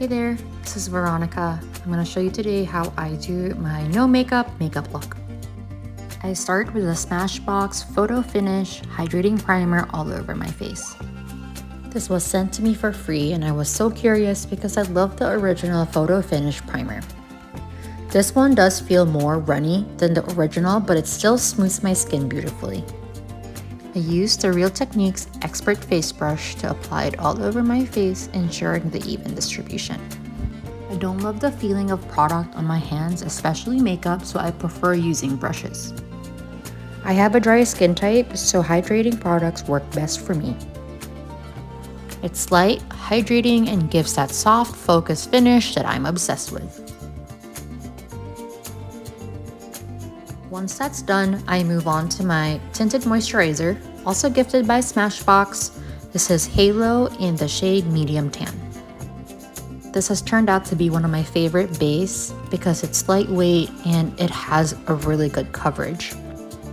Hey there, this is Veronica. I'm going to show you today how I do my no makeup look. I start with a Smashbox Photo Finish Hydrating Primer all over my face. This was sent to me for free and I was so curious because I love the original Photo Finish primer. This one does feel more runny than the original, but it still smooths my skin beautifully. I used the Real Techniques Expert Face Brush to apply it all over my face, ensuring the even distribution. I don't love the feeling of product on my hands, especially makeup, so I prefer using brushes. I have a dry skin type, so hydrating products work best for me. It's light, hydrating, and gives that soft, focused finish that I'm obsessed with. Once that's done, I move on to my tinted moisturizer, also gifted by Smashbox. This is Halo in the shade Medium Tan. This has turned out to be one of my favorite base because it's lightweight and it has a really good coverage.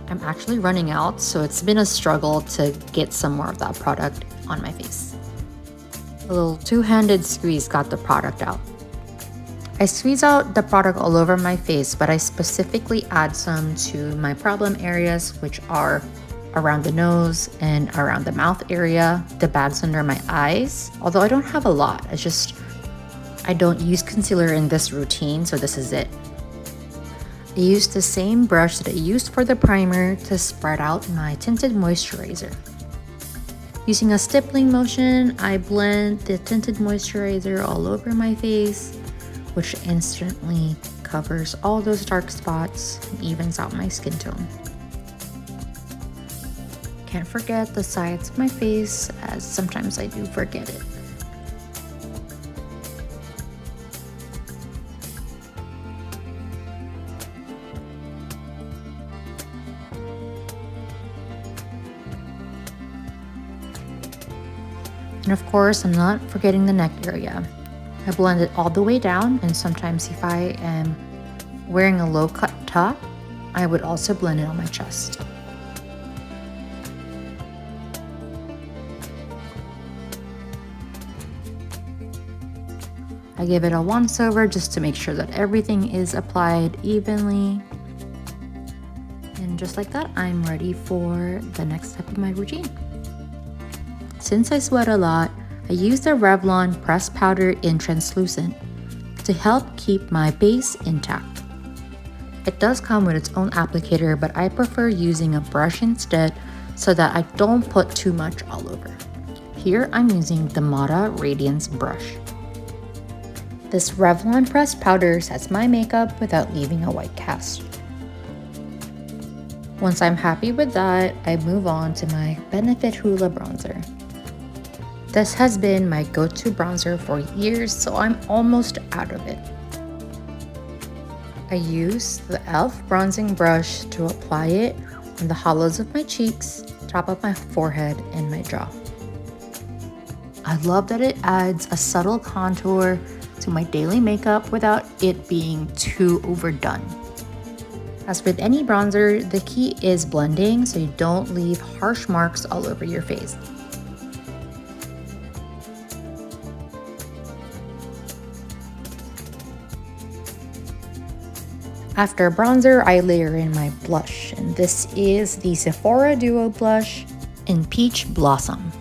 I'm actually running out, so it's been a struggle to get some more of that product on my face. A little two-handed squeeze got the product out. I squeeze out the product all over my face, but I specifically add some to my problem areas, which are around the nose and around the mouth area, the bags under my eyes. Although I don't have a lot, I don't use concealer in this routine, so this is it. I used the same brush that I used for the primer to spread out my tinted moisturizer. Using a stippling motion, I blend the tinted moisturizer all over my face, which instantly covers all those dark spots and evens out my skin tone. Can't forget the sides of my face, as sometimes I do forget it. And of course, I'm not forgetting the neck area. I blend it all the way down, and sometimes if I am wearing a low cut top, I would also blend it on my chest. I give it a once over just to make sure that everything is applied evenly. And just like that, I'm ready for the next step of my routine. Since I sweat a lot, I use the Revlon Pressed Powder in Translucent to help keep my base intact. It does come with its own applicator, but I prefer using a brush instead so that I don't put too much all over. Here I'm using the Mata Radiance brush. This Revlon Pressed Powder sets my makeup without leaving a white cast. Once I'm happy with that, I move on to my Benefit Hoola bronzer. This has been my go-to bronzer for years, so I'm almost out of it. I use the e.l.f. bronzing brush to apply it on the hollows of my cheeks, top of my forehead, and my jaw. I love that it adds a subtle contour to my daily makeup without it being too overdone. As with any bronzer, the key is blending so you don't leave harsh marks all over your face. After bronzer, I layer in my blush, and this is the Sephora Duo Blush in Peach Blossom.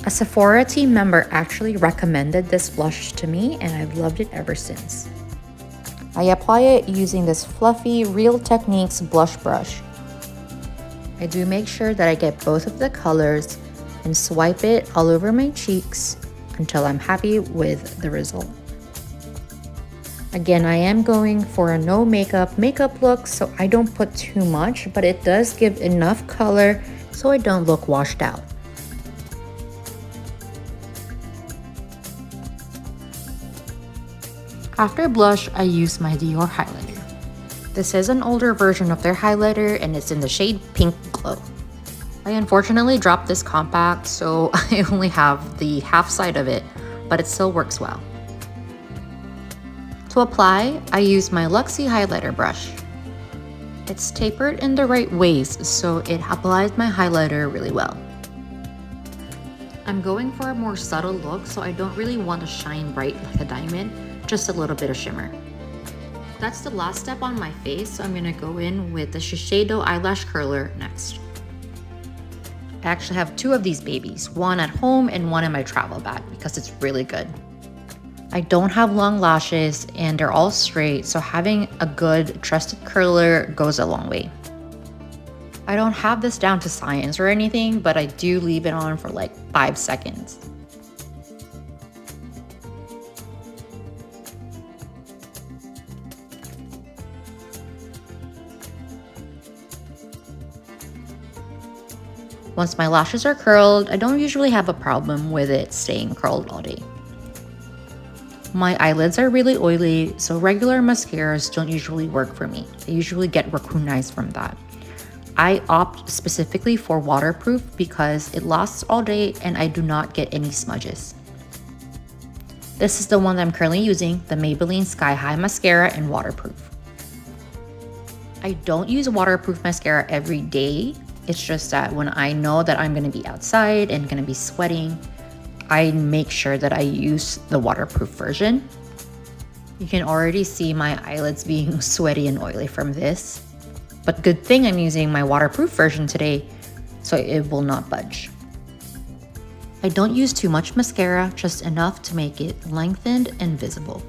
A Sephora team member actually recommended this blush to me, and I've loved it ever since. I apply it using this fluffy Real Techniques blush brush. I do make sure that I get both of the colors and swipe it all over my cheeks until I'm happy with the result. Again, I am going for a no makeup look, so I don't put too much, but it does give enough color so I don't look washed out. After blush, I use my Dior highlighter. This is an older version of their highlighter and it's in the shade Pink Glow. I unfortunately dropped this compact, so I only have the half side of it, but it still works well. To apply, I use my Luxie highlighter brush. It's tapered in the right ways, so it applies my highlighter really well. I'm going for a more subtle look, so I don't really want to shine bright like a diamond, just a little bit of shimmer. That's the last step on my face, so I'm gonna go in with the Shiseido eyelash curler next. I actually have two of these babies, one at home and one in my travel bag because it's really good. I don't have long lashes and they're all straight, so having a good trusted curler goes a long way. I don't have this down to science or anything, but I do leave it on for like 5 seconds. Once my lashes are curled, I don't usually have a problem with it staying curled all day. My eyelids are really oily, so regular mascaras don't usually work for me. I usually get raccoonized from that. I opt specifically for waterproof because it lasts all day and I do not get any smudges. This is the one that I'm currently using, the Maybelline Sky High Mascara in waterproof. I don't use waterproof mascara every day. It's just that when I know that I'm gonna be outside and gonna be sweating, I make sure that I use the waterproof version. You can already see my eyelids being sweaty and oily from this. But good thing I'm using my waterproof version today, so it will not budge. I don't use too much mascara, just enough to make it lengthened and visible.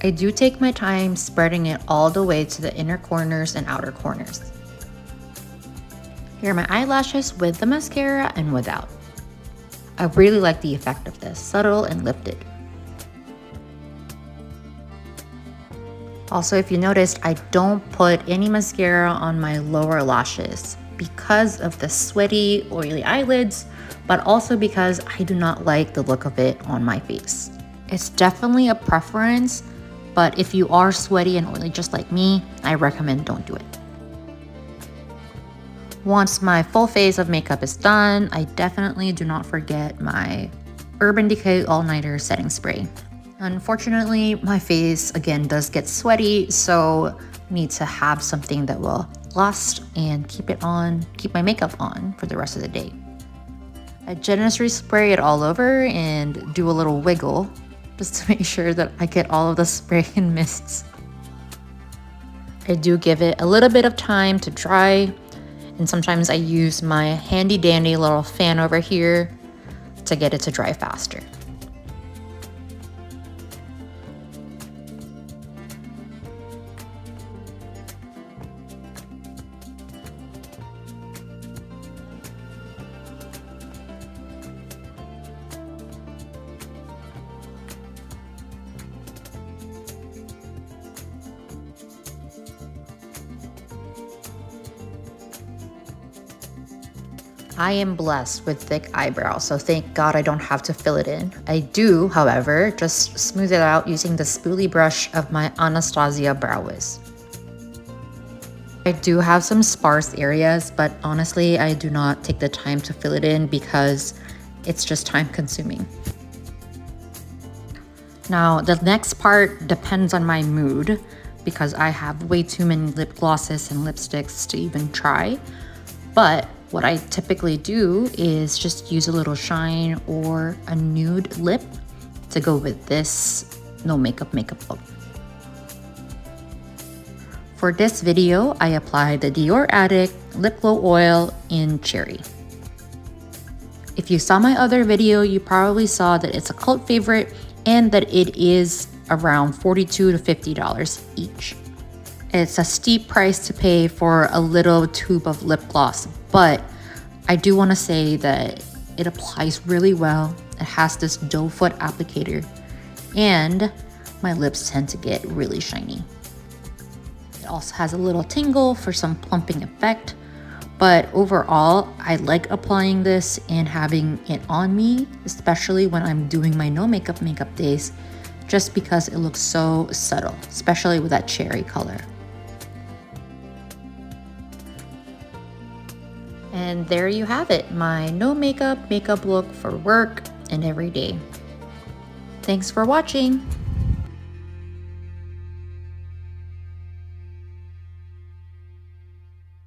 I do take my time spreading it all the way to the inner corners and outer corners. Here are my eyelashes with the mascara and without. I really like the effect of this, subtle and lifted. Also, if you noticed, I don't put any mascara on my lower lashes because of the sweaty, oily eyelids, but also because I do not like the look of it on my face. It's definitely a preference, but if you are sweaty and oily just like me, I recommend don't do it. Once my full face of makeup is done, I definitely do not forget my Urban Decay All Nighter setting spray. Unfortunately, my face again does get sweaty, so I need to have something that will last and keep my makeup on for the rest of the day. I generously spray it all over and do a little wiggle just to make sure that I get all of the spray and mists. I do give it a little bit of time to dry, and sometimes I use my handy dandy little fan over here to get it to dry faster. I am blessed with thick eyebrows, so thank God I don't have to fill it in. I do, however, just smooth it out using the spoolie brush of my Anastasia Brow Wiz. I do have some sparse areas, but honestly, I do not take the time to fill it in because it's just time consuming. Now, the next part depends on my mood because I have way too many lip glosses and lipsticks to even try, but what I typically do is just use a little shine or a nude lip to go with this no makeup look. For this video, I applied the Dior Addict Lip Glow Oil in Cherry. If you saw my other video, you probably saw that it's a cult favorite and that it is around $42 to $50 each. It's a steep price to pay for a little tube of lip gloss, but I do want to say that it applies really well. It has this doe foot applicator, and my lips tend to get really shiny. It also has a little tingle for some plumping effect, but overall, I like applying this and having it on me, especially when I'm doing my no makeup days, just because it looks so subtle, especially with that cherry color. And there you have it, my no makeup look for work and every day. Thanks for watching.